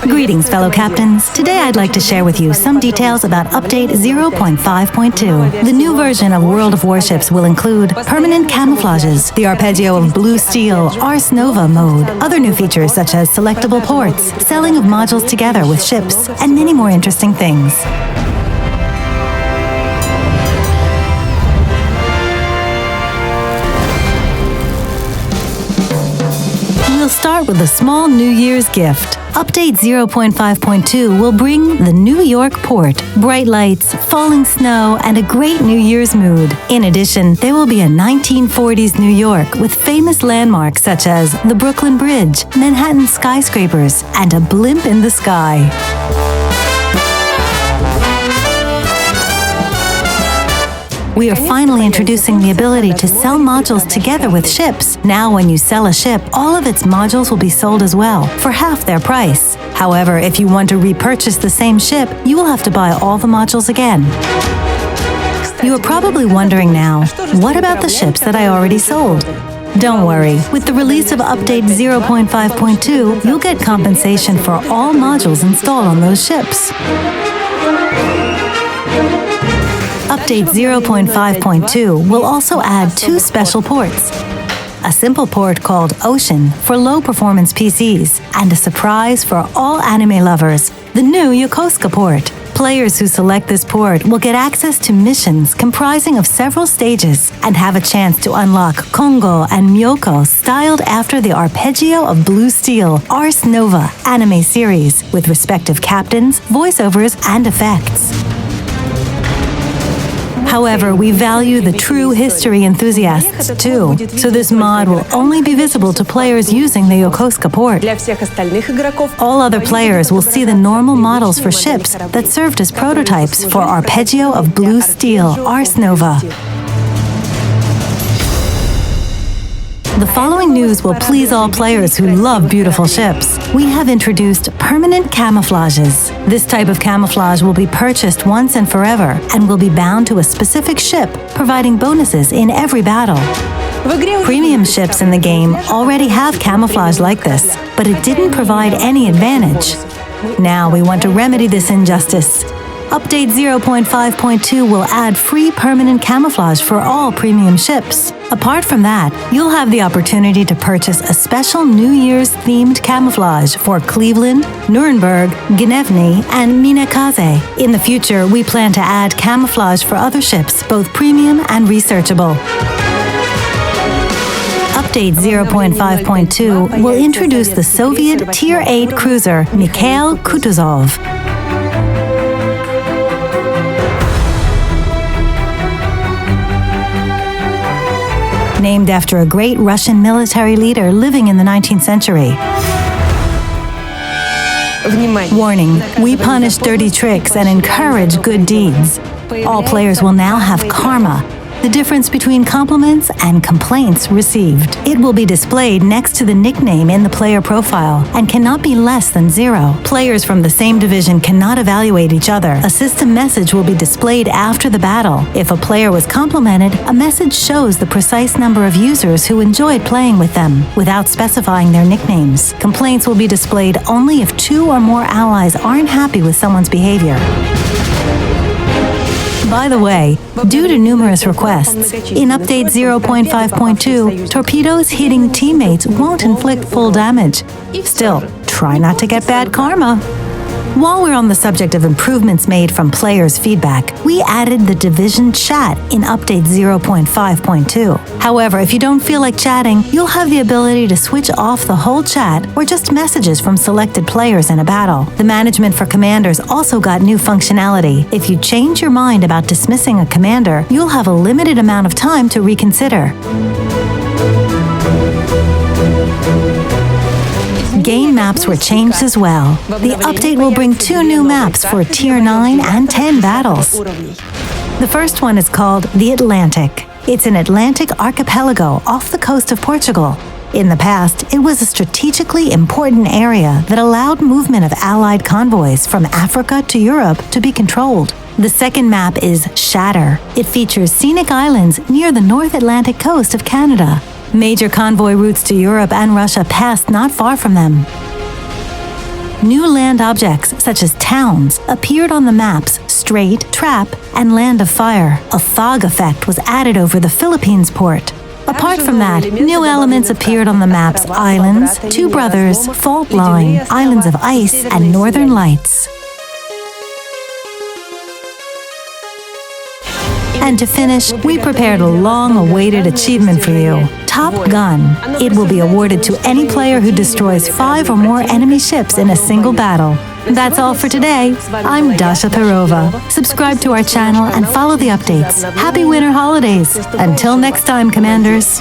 Greetings, fellow captains. Today I'd like to share with you some details about Update 0.5.2. The new version of World of Warships will include permanent camouflages, the Arpeggio of Blue Steel Ars Nova mode, other new features such as selectable ports, selling of modules together with ships, and many more interesting things. We'll start with a small New Year's gift. Update 0.5.2 will bring the New York port, bright lights, falling snow, and a great New Year's mood. In addition, there will be a 1940s New York with famous landmarks such as the Brooklyn Bridge, Manhattan skyscrapers, and a blimp in the sky. We are finally introducing the ability to sell modules together with ships. Now when you sell a ship, all of its modules will be sold as well, for half their price. However, if you want to repurchase the same ship, you will have to buy all the modules again. You are probably wondering now, what about the ships that I already sold? Don't worry, with the release of Update 0.5.2, you'll get compensation for all modules installed on those ships. Update 0.5.2 will also add two special ports. A simple port called Ocean for low-performance PCs, and a surprise for all anime lovers, the new Yokosuka port. Players who select this port will get access to missions comprising of several stages and have a chance to unlock Kongo and Myoko styled after the Arpeggio of Blue Steel Ars Nova anime series with respective captains, voiceovers, and effects. However, we value the true history enthusiasts too, so this mod will only be visible to players using the Yokosuka port. All other players will see the normal models for ships that served as prototypes for Arpeggio of Blue Steel Ars Nova. The following news will please all players who love beautiful ships. We have introduced permanent camouflages. This type of camouflage will be purchased once and forever and will be bound to a specific ship, providing bonuses in every battle. Premium ships in the game already have camouflage like this, but it didn't provide any advantage. Now we want to remedy this injustice. Update 0.5.2 will add free permanent camouflage for all premium ships. Apart from that, you'll have the opportunity to purchase a special New Year's themed camouflage for Cleveland, Nuremberg, Ginevni, and Minakaze. In the future, we plan to add camouflage for other ships, both premium and researchable. Update 0.5.2 will introduce the Soviet Tier 8 cruiser Mikhail Kutuzov. Named after a great Russian military leader living in the 19th century. Warning, we punish dirty tricks and encourage good deeds. All players will now have karma, the difference between compliments and complaints received. It will be displayed next to the nickname in the player profile and cannot be less than 0. Players from the same division cannot evaluate each other. A system message will be displayed after the battle. If a player was complimented, a message shows the precise number of users who enjoyed playing with them, without specifying their nicknames. Complaints will be displayed only if 2 or more allies aren't happy with someone's behavior. By the way, due to numerous requests, in Update 0.5.2, torpedoes hitting teammates won't inflict full damage. Still, try not to get bad karma. While we're on the subject of improvements made from players' feedback, we added the Division chat in Update 0.5.2. However, if you don't feel like chatting, you'll have the ability to switch off the whole chat or just messages from selected players in a battle. The management for commanders also got new functionality. If you change your mind about dismissing a commander, you'll have a limited amount of time to reconsider. Game maps were changed as well. The update will bring 2 new maps for Tier 9 and 10 battles. The first one is called the Atlantic. It's an Atlantic archipelago off the coast of Portugal. In the past, it was a strategically important area that allowed movement of Allied convoys from Africa to Europe to be controlled. The second map is Shatter. It features scenic islands near the North Atlantic coast of Canada. Major convoy routes to Europe and Russia passed not far from them. New land objects, such as towns, appeared on the maps Strait, Trap, and Land of Fire. A fog effect was added over the Philippines port. Apart from that, new elements appeared on the maps Islands, Two Brothers, Fault Line, Islands of Ice, and Northern Lights. And to finish, we prepared a long-awaited achievement for you, Top Gun. It will be awarded to any player who destroys 5 or more enemy ships in a single battle. That's all for today. I'm Dasha Perova. Subscribe to our channel and follow the updates. Happy winter holidays. Until next time, Commanders.